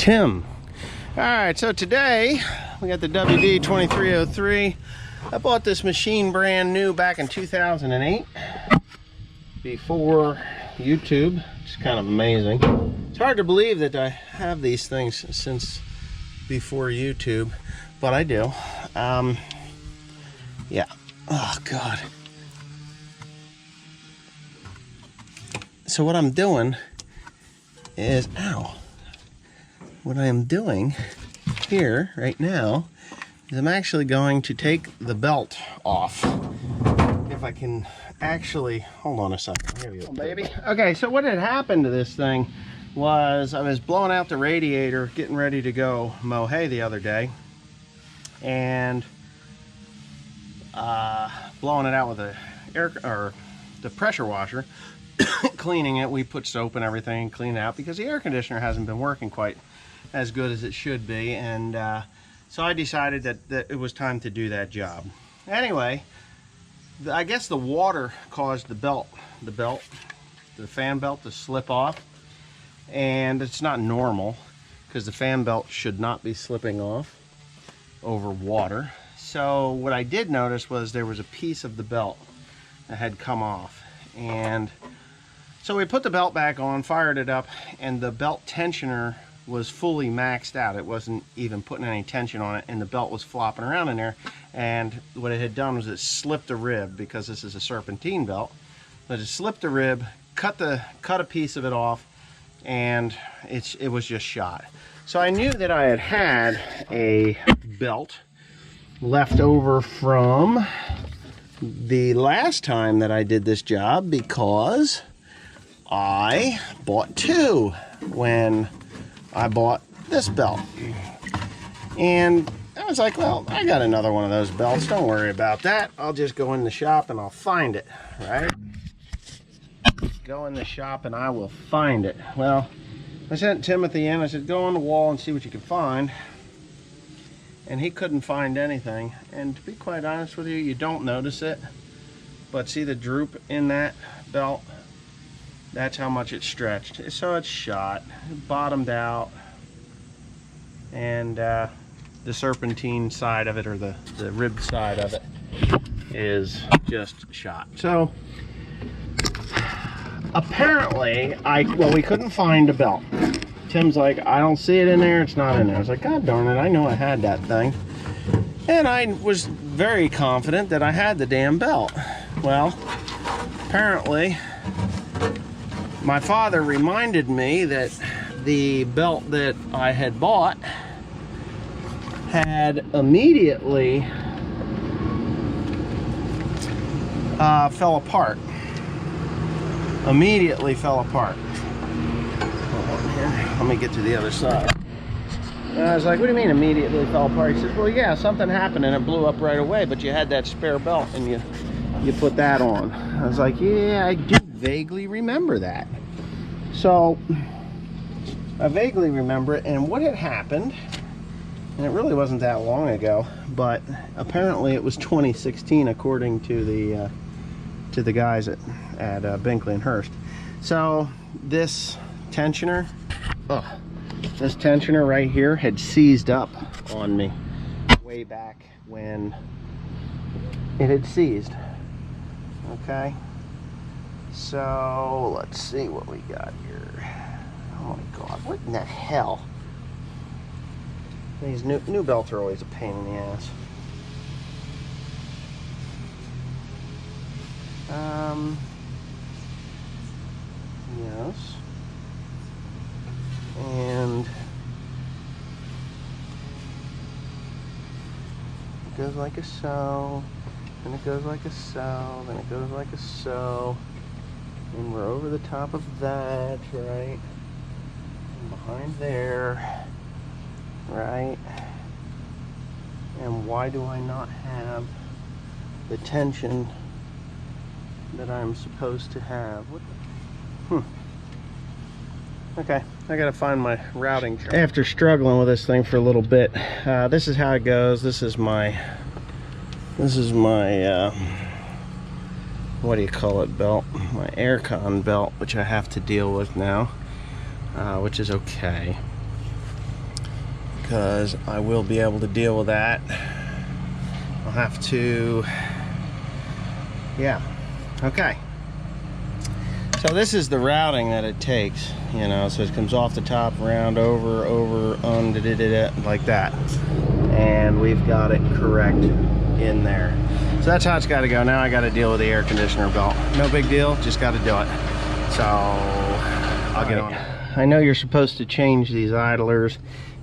Tim. Alright, so today we got the WD-2303. I bought this machine brand new back in 2008 before YouTube. It's kind of amazing. It's hard to believe that I have these things since before YouTube, but I do. Yeah. Oh God. So what I'm doing is, what I am doing here right now is I'm actually going to take the belt off. If I can actually, hold on a second. Here we go, baby. Okay, so what had happened to this thing was I was blowing out the radiator, getting ready to go mow hay the other day, and blowing it out with the pressure washer. Cleaning it, we put soap and everything, clean it out because the air conditioner hasn't been working quite as good as it should be, and so I decided that it was time to do that job. Anyway, I guess the water caused the fan belt to slip off, and it's not normal because the fan belt should not be slipping off over water. So what I did notice was there was a piece of the belt that had come off, and so we put the belt back on, fired it up, and the belt tensioner was fully maxed out. It wasn't even putting any tension on it, and the belt was flopping around in there. And what it had done was it slipped a rib, because this is a serpentine belt. But it slipped a rib, cut a piece of it off, and it was just shot. So I knew that I had a belt left over from the last time that I did this job, because I bought two when I bought this belt. And I was like, well, I got another one of those belts, don't worry about that. I'll just go in the shop and I'll find it, right? Go in the shop and I will find it. Well, I sent Timothy in, I said, go on the wall and see what you can find. And he couldn't find anything. And to be quite honest with you, you don't notice it. But see the droop in that belt? That's how much it stretched. So it's shot, it bottomed out, and the serpentine side of it, or the rib side of it, is just shot. So apparently, we couldn't find a belt. Tim's like, I don't see it in there, it's not in there. I was like, God darn it, I know I had that thing. And I was very confident that I had the damn belt. Well, apparently, my father reminded me that the belt that I had bought had immediately fell apart. Immediately fell apart. Hold on here. Let me get to the other side. And I was like, what do you mean immediately fell apart? He says, well, yeah, something happened and it blew up right away, but you had that spare belt and you put that on. I was like, yeah, I do vaguely remember that. So I vaguely remember it, and what had happened, and it really wasn't that long ago, but apparently it was 2016 according to the guys at Binkley and Hurst. So this tensioner right here had seized up on me way back when it had seized. Okay, so let's see what we got here. Oh my God, what in the hell? These new belts are always a pain in the ass. Yes. And it goes like a so, and it goes like a so, then it goes like a so, and we're over the top of that, right? And behind there, right? And why do I not have the tension that I'm supposed to have? What the? Okay, I gotta find my routing chart. After struggling with this thing for a little bit, this is how it goes. This is my what do you call it, belt? My aircon belt, which I have to deal with now, which is okay. because I will be able to deal with that. I'll have to, yeah, okay. So this is the routing that it takes, you know, so it comes off the top, around, over, like that. And we've got it correct in there. So that's how it's got to go. Now I got to deal with the air conditioner belt. No big deal, just got to do it. So I'll get on it. I know you're supposed to change these idlers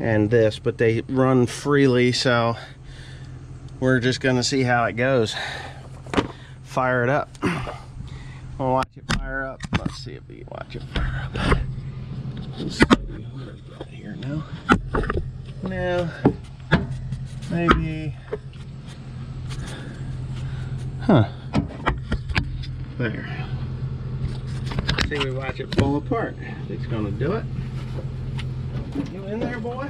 and this, but they run freely, so we're just gonna see how it goes. Fire it up. We'll watch it fire up. Let's see if we can watch it fire up. Let's see what we got here now. No, maybe. Huh. There. See, we watch it fall apart. It's gonna do it. You in there, boy?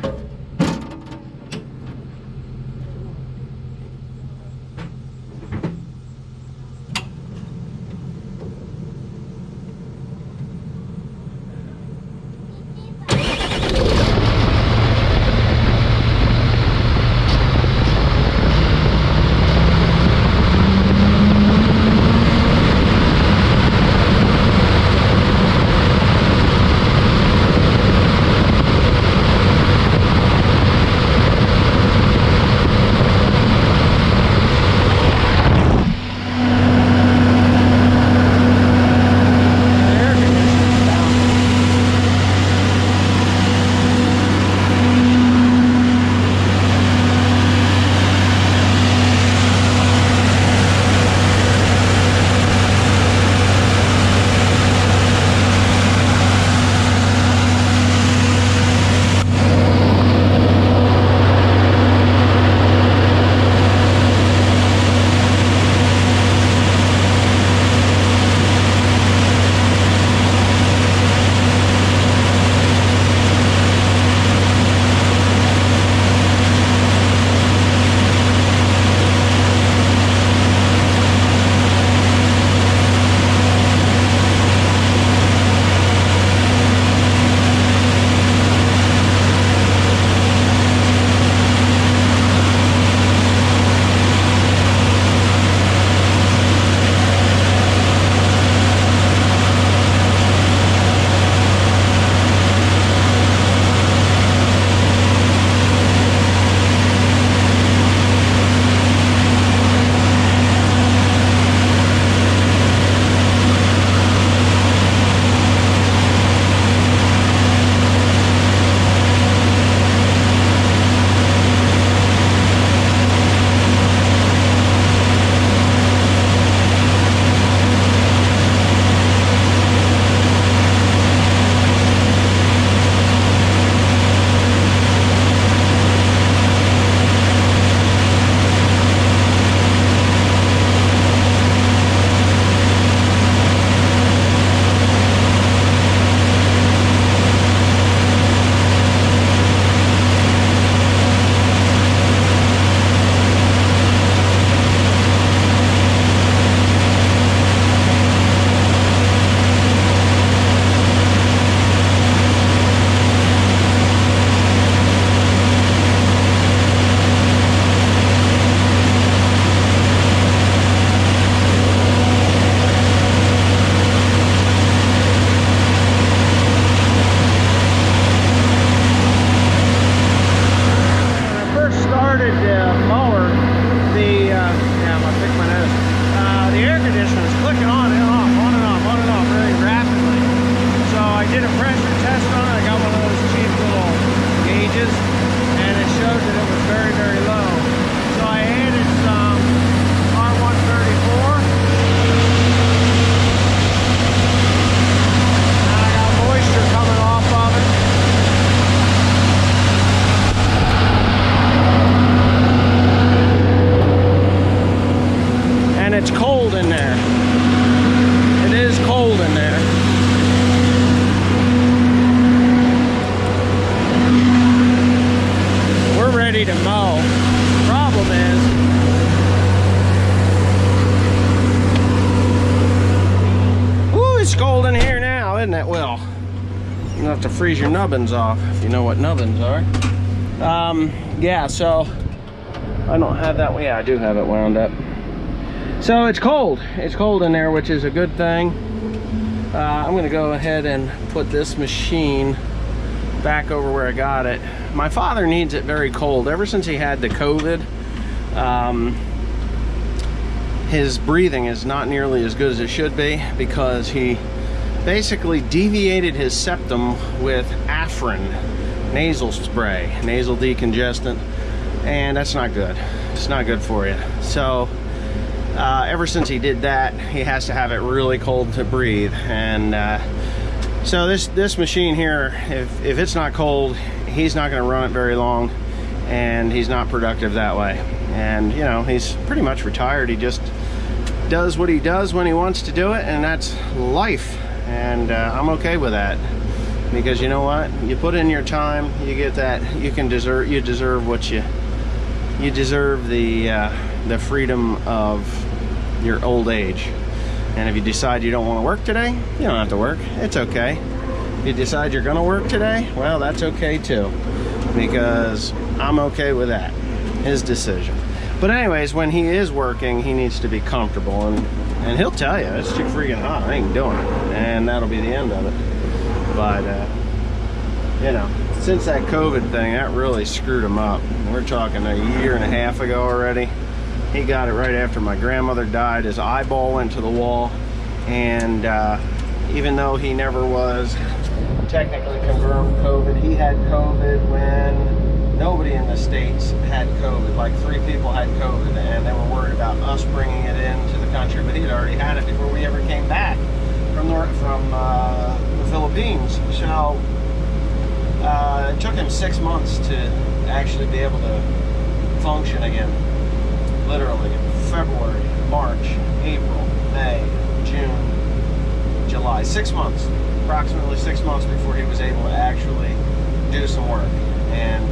Isn't it? Well, you have to freeze your nubbins off, if you know what nubbins are. Yeah, so I don't have that. Yeah, I do have it wound up. So it's cold. It's cold in there, which is a good thing. I'm gonna go ahead and put this machine back over where I got it. My father needs it very cold. Ever since he had the COVID, his breathing is not nearly as good as it should be because he basically deviated his septum with Afrin nasal spray, nasal decongestant, and that's not good. It's not good for you. So ever since he did that, he has to have it really cold to breathe. And so this machine here, if it's not cold, he's not going to run it very long, and he's not productive that way. And you know, he's pretty much retired. He just does what he does when he wants to do it, and that's life. And I'm okay with that, because you know what, you put in your time, you get that. You deserve what you deserve, the freedom of your old age. And if you decide you don't want to work today, you don't have to work. It's okay. If you decide you're gonna work today, well, that's okay too, because I'm okay with that. His decision. But anyways, when he is working, he needs to be comfortable, and he'll tell you, it's too freaking hot, I ain't doing it, and that'll be the end of it. But you know, since that COVID thing, that really screwed him up. We're talking a year and a half ago already. He got it right after my grandmother died. His eyeball went to the wall, and even though he never was technically confirmed COVID, he had COVID when nobody in the States had COVID. Like 3 people had COVID, and they were worried about us bringing it into the country, but he had already had it before we ever came back from the Philippines. So it took him 6 months to actually be able to function again. Literally February, March, April, May, June, July. 6 months, approximately 6 months before he was able to actually do some work. And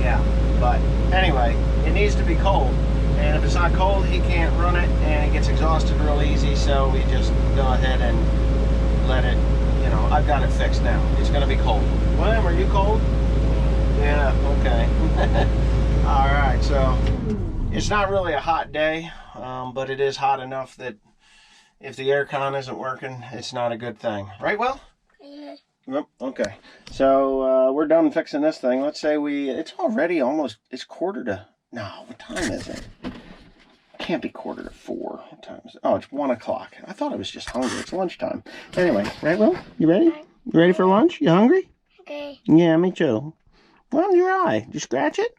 yeah, but anyway, it needs to be cold. And if it's not cold, he can't run it, and it gets exhausted real easy. So we just go ahead and let it, you know, I've got it fixed now. It's gonna be cold. William, are you cold? Yeah, okay. All right, so it's not really a hot day, but it is hot enough that if the air con isn't working, it's not a good thing. Right, Will? Yeah. Yep, okay. So we're done fixing this thing. Let's say it's already almost, it's quarter to, no, what time is it? It can't be quarter to 4. What time is it? Oh, it's 1 o'clock. I thought I was just hungry. It's lunchtime. Anyway, right, Will? You ready? You ready for lunch? You hungry? Okay. Yeah, me too. Well, your eye. Did you scratch it?